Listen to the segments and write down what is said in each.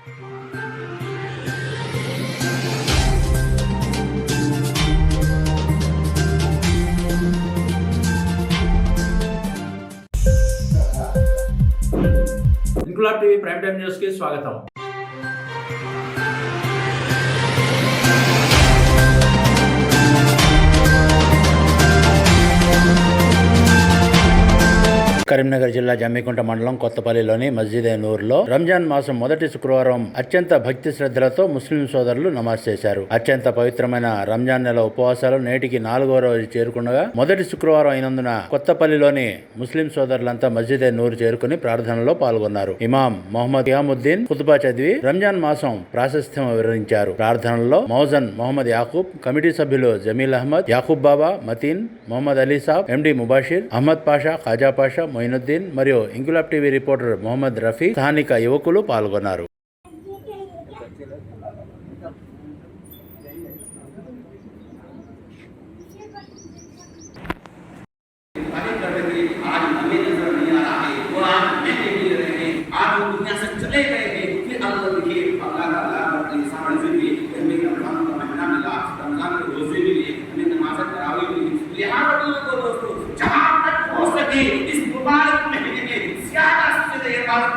Inquilab TV prime time news కి స్వాగతం. కరీంనగర్ జిల్లా జమ్మికుంట మండలం కొత్తపల్లిలోని మస్జిద్ నూర్లో రంజాన్ మాసం మొదటి శుక్రవారం అత్యంత భక్తి శ్రద్ధలతో ముస్లిం సోదరులు నమాజ్ చేశారు. అత్యంత పవిత్రమైన రంజాన్ నెల ఉపవాసాలు నేటికి 4వ రోజు చేరుకుండగా మొదటి శుక్రవారం అయినందున కొత్తపల్లిలోని ముస్లిం సోదరులంతా మస్జిద్ నూర్ చేరుకుని ప్రార్థనలో పాల్గొన్నారు. ఇమాం మొహమ్మద్ ఇయాముద్దీన్ ఖుతుబా చదివి రంజాన్ మాసం ప్రాశస్త్యం వివరించారు. ప్రార్థనలో మౌజన్ మొహమ్మద్ యాకూబ్, కమిటీ సభ్యులు జమీల్ అహ్మద్, యాకూబ్ బాబా, మతీన్, మొహమ్మద్ అలీ సాబ్, ఎండి ముబాషిర్, అహ్మద్ పాషా, ఖాజా పాషా, మొయినుద్దీన్ మరియు ఇంక్లాబ్ టీవీ రిపోర్టర్ మొహమ్మద్ రఫీ, స్థానిక యువకులు పాల్గొన్నారు.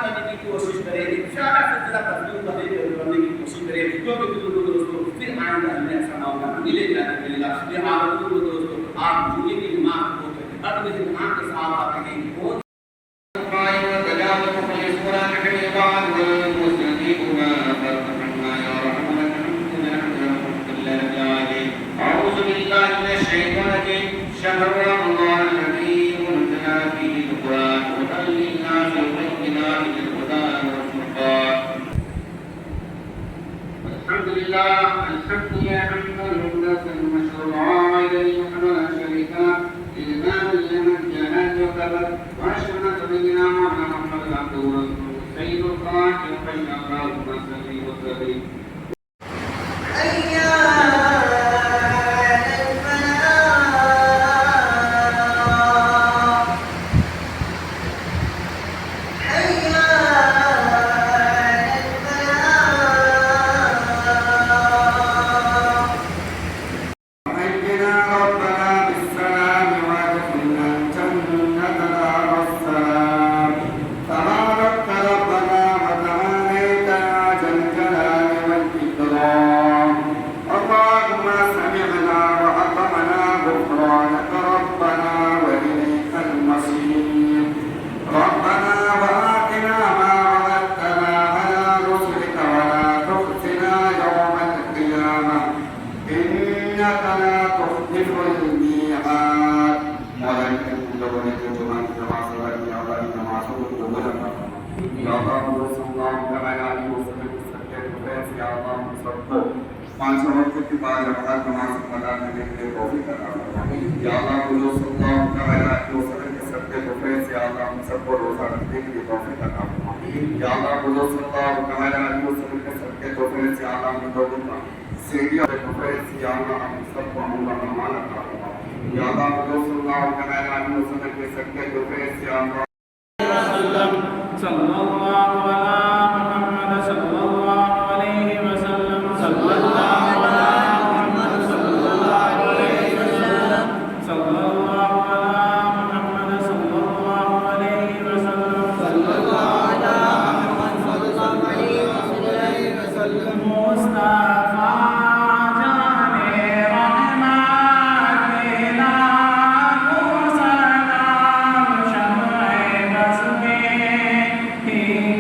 करने की कोशिश करें, ज़्यादा से ज़्यादा तस्वीर करने की कोशिश करें, क्योंकि दोस्तों फिर आएंगे हमें ऐसा मौका मिलेगा। दोस्तों आप जुड़े की दिमाग को अपने दिमाग के साथ आते हैं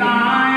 Bye.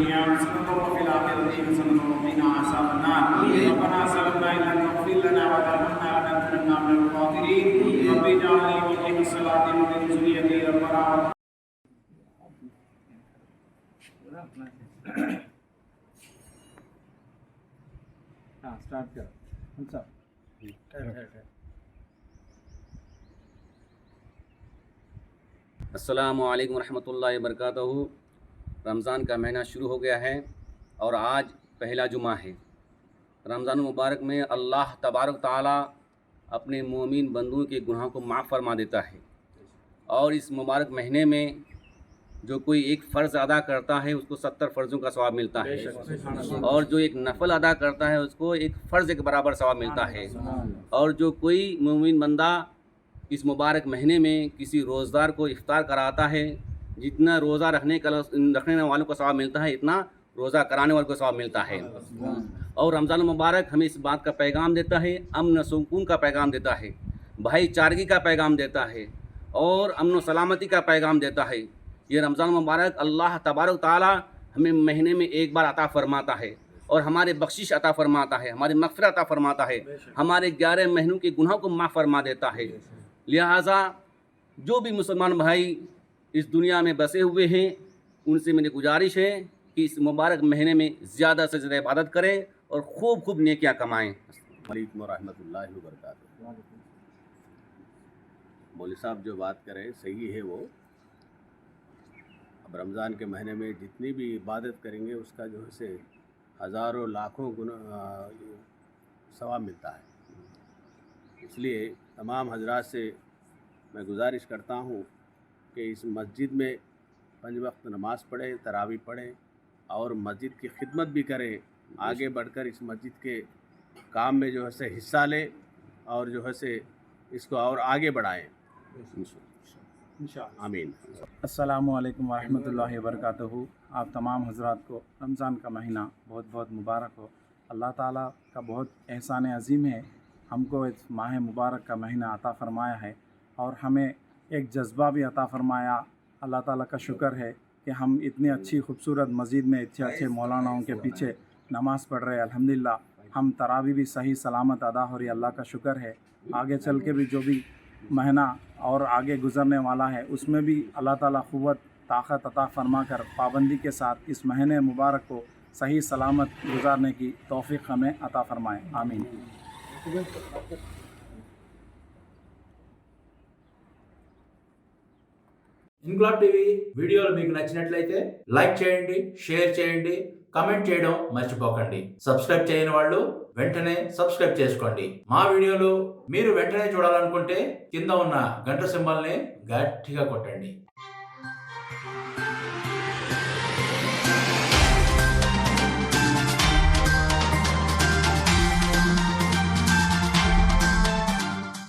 الدنيا حسنة وفي الآخرة حسنة وقنا عذاب النار ربنا ظلمنا إن لم تغفر لنا وترحمنا لنكونن من الخاسرين رب اجعلني مقيم الصلاة ومن ذريتي ربنا अस्सलामुअलैकुम रहमतुल्लाहि वबरकातुहू। रमज़ान का महीना शुरू हो गया है और आज पहला जुमा है। रमज़ान मुबारक में अल्लाह तबारक ताला अपने मोमिन बंदों के गुनाहों को माफ़ फरमा देता है और इस मुबारक महीने में जो कोई एक फ़र्ज़ अदा करता है उसको 70 फ़र्ज़ों का सवाब मिलता है और जो एक नफल अदा करता है उसको एक फ़र्ज़ के बराबर सवाब मिलता है। और जो कोई मोमिन बंदा इस मुबारक महीने में किसी रोज़दार को इफ्तार कराता है, जितना रोज़ा रखने वालों को सवाब मिलता है इतना रोज़ा कराने वालों को सवाब मिलता है। और रमज़ान मुबारक हमें इस बात का पैगाम देता है, अमन सुकून का पैगाम देता है, भाईचारगी का पैगाम देता है और अमन सलामती का पैगाम देता है। ये रमज़ान मुबारक अल्लाह तबारक ताला हमें महीने में एक बार अता फरमाता है और हमारे बख्शिश अता फरमाता है, हमारी मग़फ़िरत अता फरमाता है, हमारे 11 महीनों के गुनाहों को माफ़ फरमा देता है। लिहाजा जो भी मुसलमान भाई इस दुनिया में बसे हुए हैं उनसे मेरी गुजारिश है कि इस मुबारक महीने में ज़्यादा से ज़्यादा इबादत करें और खूब खूब नेकियां कमाएं। वालेकुम रहमतुल्लाहि व बरकातुहू। मौलवी साहब जो बात करें सही है। वो अब रमज़ान के महीने में जितनी भी इबादत करेंगे उसका जो है से हज़ारों लाखों गुना सवाब मिलता है। इसलिए तमाम हजरात से मैं गुजारिश करता हूँ कि इस मस्जिद में 5 वक्त नमाज़ पढ़ें, तरावी पढ़ें और मस्जिद की खिदमत भी करें। आगे बढ़कर इस मस्जिद के काम में जो है से हिस्सा लें और जो है से इसको और आगे बढ़ाएं। आमीन। अस्सलामुअलैकुम वरहमतुल्लाहि वबरकातुहू। आप तमाम हजरात को रमज़ान का महीना बहुत बहुत मुबारक हो। अल्लाह ताला का बहुत एहसान अज़ीम है, हमको इस माह मुबारक का महीना अता फ़रमाया है और हमें एक जज्बा भी अता फ़रमाया। अल्लाह ताला का शुक्र है कि हम इतनी अच्छी खूबसूरत मस्जिद में इतने अच्छे मौलानाओं के पीछे नमाज़ पढ़ रहे हैं। अल्हम्दुलिल्लाह हम तरावी भी सही सलामत अदा हो रही, अल्लाह का शुक्र है। आगे चल के भी जो भी महीना और आगे गुज़रने वाला है उसमें भी अल्लाह ताला क़ुव्वत ताक़त अता फ़रमा कर पाबंदी के साथ इस महीने मुबारक को सही सलामत गुजारने की तौफ़ीक़ हमें अता फ़रमाएँ। आमीन। ఇన్క్లాబ్ టీవీ వీడియోలు మీకు నచ్చినట్లయితే లైక్ చేయండి, షేర్ చేయండి, కమెంట్ చేయడం మర్చిపోకండి. సబ్స్క్రైబ్ చేయని వాళ్ళు వెంటనే సబ్స్క్రైబ్ చేసుకోండి. మా వీడియోలు మీరు వెంటనే చూడాలనుకుంటే కింద ఉన్న గంట సింబల్ని గట్టిగా కొట్టండి.